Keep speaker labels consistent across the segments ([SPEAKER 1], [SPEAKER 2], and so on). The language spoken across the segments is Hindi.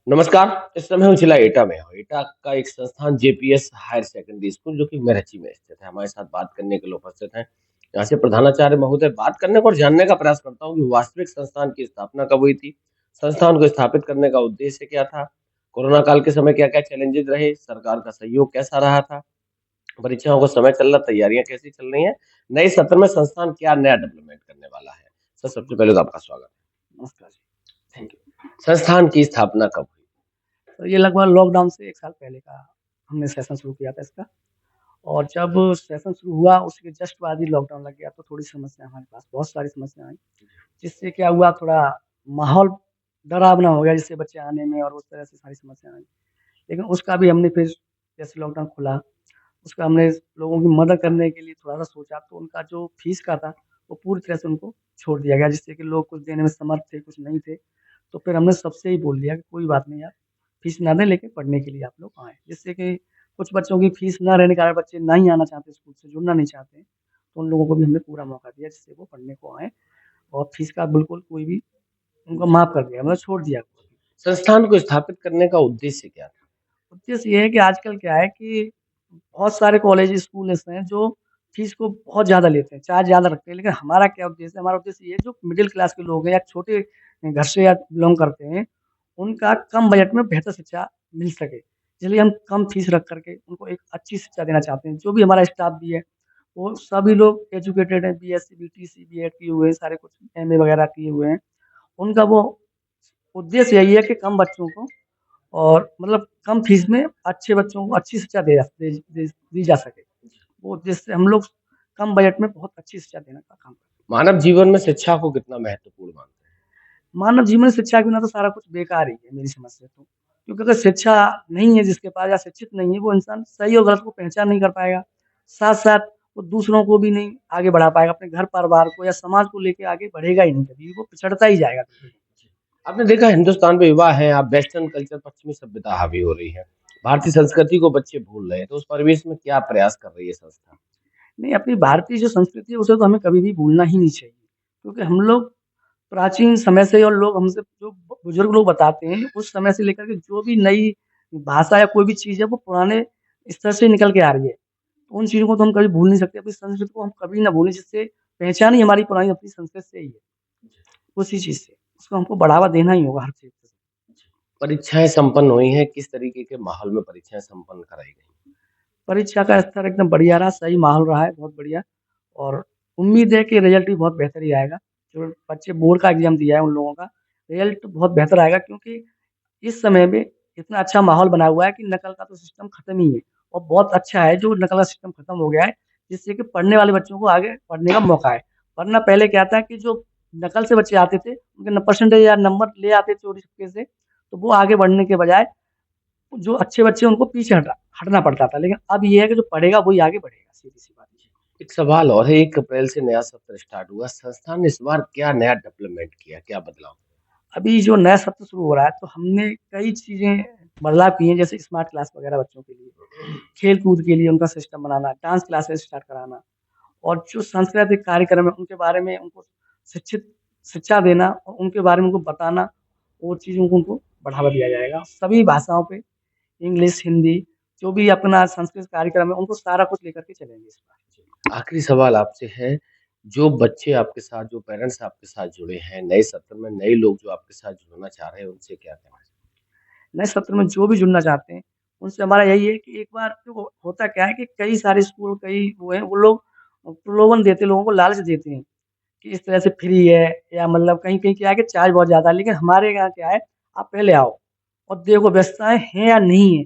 [SPEAKER 1] नमस्कार। इस समय हूँ जिला एटा में हूँ। एटा का एक संस्थान जेपीएस हायर सेकेंडरी स्कूल जो कि मेरठी में स्थित है। हमारे साथ बात करने के लिए उपस्थित हैं यहाँ से प्रधानाचार्य महोदय। बात करने को और जानने का प्रयास करता हूँ कि वास्तविक संस्थान की स्थापना कब हुई थी, संस्थान को स्थापित करने का उद्देश्य क्या था, कोरोना काल के समय क्या क्या चैलेंजेस रहे, सरकार का सहयोग कैसा रहा था, परीक्षाओं का समय चल रहा, तैयारियां कैसी चल रही हैं, नए सत्र में संस्थान क्या नया डेवलपमेंट करने वाला है। सर, सबसे पहले तो आपका स्वागत है।
[SPEAKER 2] नमस्कार जी, थैंक यू।
[SPEAKER 1] संस्थान की स्थापना कब हुई?
[SPEAKER 2] तो ये लगभग लॉकडाउन से 1 साल पहले का हमने सेशन शुरू किया था इसका। और जब सेशन शुरू हुआ उसके जस्ट बाद ही लॉकडाउन लग गया, तो थोड़ी समस्या हमारे पास, बहुत सारी समस्या आई। जिससे क्या हुआ, थोड़ा माहौल डरावना हो गया, जिससे बच्चे आने में और उस तरह से सारी समस्या आई। लेकिन उसका भी हमने फिर जैसे लॉकडाउन खुला, उसका हमने लोगों की मदद करने के लिए थोड़ा-सा सोचा, तो उनका जो फीस का था, वो पूरी तरह से उनको छोड़ दिया गया, जिससे कि लोग कुछ देने में समर्थ थे, कुछ नहीं थे। तो फिर हमने सबसे ही बोल दिया कि कोई बात नहीं यार, फीस ना दें लेकिन पढ़ने के लिए आप लोग आएँ। जिससे कि कुछ बच्चों की फीस ना रहने के कारण बच्चे नहीं आना चाहते, स्कूल से जुड़ना नहीं चाहते, तो उन लोगों को भी हमने पूरा मौका दिया जिससे वो पढ़ने को आएँ। और फीस का बिल्कुल कोई भी उनको माफ़ कर दिया, मतलब छोड़ दिया।
[SPEAKER 1] संस्थान को स्थापित करने का उद्देश्य क्या था?
[SPEAKER 2] उद्देश्य ये है कि आजकल क्या है कि बहुत सारे कॉलेज, स्कूल ऐसे हैं जो फीस को बहुत ज़्यादा लेते हैं, चार्ज ज़्यादा रखते हैं। लेकिन हमारा क्या उद्देश्य है, हमारा उद्देश्य ये है जो मिडल क्लास के लोग हैं या छोटे घर से या बिलॉन्ग करते हैं, उनका कम बजट में बेहतर शिक्षा मिल सके। इसलिए हम कम फीस रख कर के उनको एक अच्छी शिक्षा देना चाहते हैं। जो भी हमारा स्टाफ भी है, वो सभी लोग एजुकेटेड हैं, बीएससी, बीटीसी, बीएड किए हुए हैं, सारे कुछ एमए वगैरह किए हुए हैं। उनका वो उद्देश्य यही है कि कम बच्चों को और मतलब कम फीस में अच्छे बच्चों को अच्छी शिक्षा दी जा सके। वो उद्देश्य हम लोग कम बजट में बहुत अच्छी शिक्षा देने का काम करते हैं।
[SPEAKER 1] मानव जीवन में शिक्षा को कितना महत्वपूर्ण मानते हैं?
[SPEAKER 2] मानव जीवन में शिक्षा के बिना तो सारा कुछ बेकार ही है मेरी समझ से तो। क्योंकि अगर शिक्षा नहीं है जिसके पास या शिक्षित नहीं है, वो इंसान सही और गलत को पहचान नहीं कर पाएगा। साथ-साथ वो दूसरों को भी नहीं आगे बढ़ा पाएगा, अपने घर परिवार को या समाज को लेके आगे बढ़ेगा ही नहीं कभी, वो पिछड़ता ही जाएगा।
[SPEAKER 1] आपने देखा हिंदुस्तान में युवा हैं, आप वेस्टर्न कल्चर, पश्चिमी सभ्यता हावी हो रही है। भारतीय संस्कृति को बच्चे भूल रहे हैं, तो उस परिवेश में क्या प्रयास कर रही है संस्था?
[SPEAKER 2] नहीं, अपनी भारतीय जो संस्कृति है उसे तो हमें कभी भी भूलना ही नहीं चाहिए। क्योंकि हम लोग प्राचीन समय से और लोग हमसे जो बुजुर्ग लोग बताते हैं, उस समय से लेकर के जो भी नई भाषा या कोई भी चीज़ है वो पुराने स्तर से निकल के आ रही है। तो उन चीज़ों को तो हम कभी भूल नहीं सकते, अपनी संस्कृति को हम कभी ना भूलें, जिससे पहचान ही हमारी पुरानी अपनी संस्कृति से ही है, उसी चीज़ से। उसको हमको बढ़ावा देना ही होगा हर चीज़ से।
[SPEAKER 1] परीक्षाएँ संपन्न हुई हैं, किस तरीके के माहौल में परीक्षाएँ संपन्न कराई गई?
[SPEAKER 2] परीक्षा का स्तर एकदम बढ़िया रहा, सही माहौल रहा है, बहुत बढ़िया। और उम्मीद है कि रिज़ल्ट भी बहुत बेहतर ही आएगा। जो बच्चे बोर्ड का एग्ज़ाम दिया है उन लोगों का, रिज़ल्ट बहुत बेहतर आएगा, क्योंकि इस समय में इतना अच्छा माहौल बना हुआ है कि नकल का तो सिस्टम खत्म ही है। और बहुत अच्छा है जो नकल का सिस्टम खत्म हो गया है, जिससे कि पढ़ने वाले बच्चों को आगे पढ़ने का मौका है। वरना पहले क्या था कि जो नकल से बच्चे आते थे, उनके न परसेंटेज या नंबर ले आते चोरी-छुपके से, तो वो आगे बढ़ने के बजाय जो अच्छे बच्चे हैं उनको पीछे हटना पड़ता था। लेकिन अब ये है कि जो पढ़ेगा वही आगे बढ़ेगा, सीधी-सी बात है।
[SPEAKER 1] एक सवाल और है, 1 अप्रैल से नया सत्र स्टार्ट हुआ, संस्थान ने इस बार क्या नया डेवलपमेंट किया, क्या बदलाव?
[SPEAKER 2] अभी जो नया सत्र शुरू हो रहा है, तो हमने कई चीज़ें बदलाव किए हैं, जैसे स्मार्ट क्लास वगैरह बच्चों के लिए, खेल-कूद के लिए उनका सिस्टम बनाना, डांस क्लासेस स्टार्ट कराना। और जो सांस्कृतिक कार्यक्रम है उनके बारे में उनको शिक्षित शिक्षा देना और उनके बारे में उनको बताना, वो चीज़ों को उनको बढ़ावा दिया जाएगा। सभी भाषाओं पे इंग्लिश, हिंदी, जो भी अपना सांस्कृतिक कार्यक्रम है उनको सारा कुछ लेकर के चलेंगे इस बार।
[SPEAKER 1] आखिरी सवाल आपसे है, जो बच्चे आपके साथ, जो पेरेंट्स आपके साथ जुड़े हैं, नए सत्र में नए लोग जो आपके साथ जुड़ना चाह रहे हैं, उनसे क्या कहना है?
[SPEAKER 2] नए सत्र में जो भी जुड़ना चाहते हैं, उनसे हमारा यही है कि एक बार देखो होता क्या है कि कई सारे स्कूल कई वो हैं, वो लोग प्रलोभन देते हैं, लोगों को लालच देते हैं कि इस तरह से फ्री है, या मतलब कहीं-कहीं क्या है कि चार्ज बहुत ज़्यादा है। लेकिन हमारे यहाँ क्या है, आप पहले आओ और देखो व्यवस्थाएँ हैं या नहीं है,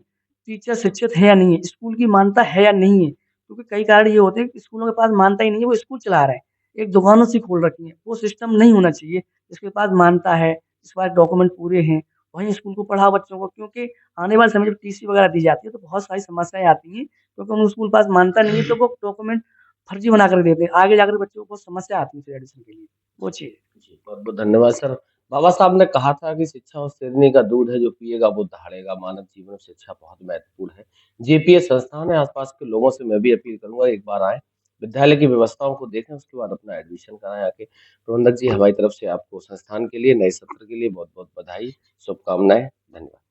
[SPEAKER 2] टीचर शिक्षित है या नहीं है, स्कूल की मान्यता है या नहीं है। क्योंकि कई कारण ये होते हैं कि स्कूलों के पास मान्यता ही नहीं है, वो स्कूल चला रहे हैं, एक दुकानों सी खोल रखी हैं। वो सिस्टम नहीं होना चाहिए, जिसके पास मान्यता है, जिसके पास डॉक्यूमेंट पूरे हैं, वहीं स्कूल को पढ़ाओ बच्चों को, क्योंकि आने वाले समय जब टीसी वगैरह दी जाती है तो बहुत सारी समस्याएँ आती हैं, क्योंकि उन स्कूल पास मानता नहीं है तो वो डॉक्यूमेंट फर्जी बना कर देते हैं। आगे जाकर बच्चों को बहुत समस्या आती है फिर एडमिशन के लिए, वो चीज़ है।
[SPEAKER 1] जी, बहुत-बहुत धन्यवाद सर। बाबा साहब ने कहा था कि शिक्षा उस शेरनी का दूध है जो पिएगा वो दहाड़ेगा। मानव जीवन में शिक्षा बहुत महत्वपूर्ण है। जेपीएस संस्थान है, आस-पास के लोगों से मैं भी अपील करूँगा एक बार आएँ, विद्यालय की व्यवस्थाओं को देखें, उसके बाद अपना एडमिशन कराएँ आके। प्रबंधक जी हमारी तरफ से आपको संस्थान के लिए, नए सत्र के लिए बहुत-बहुत बधाई, शुभकामनाएँ। धन्यवाद।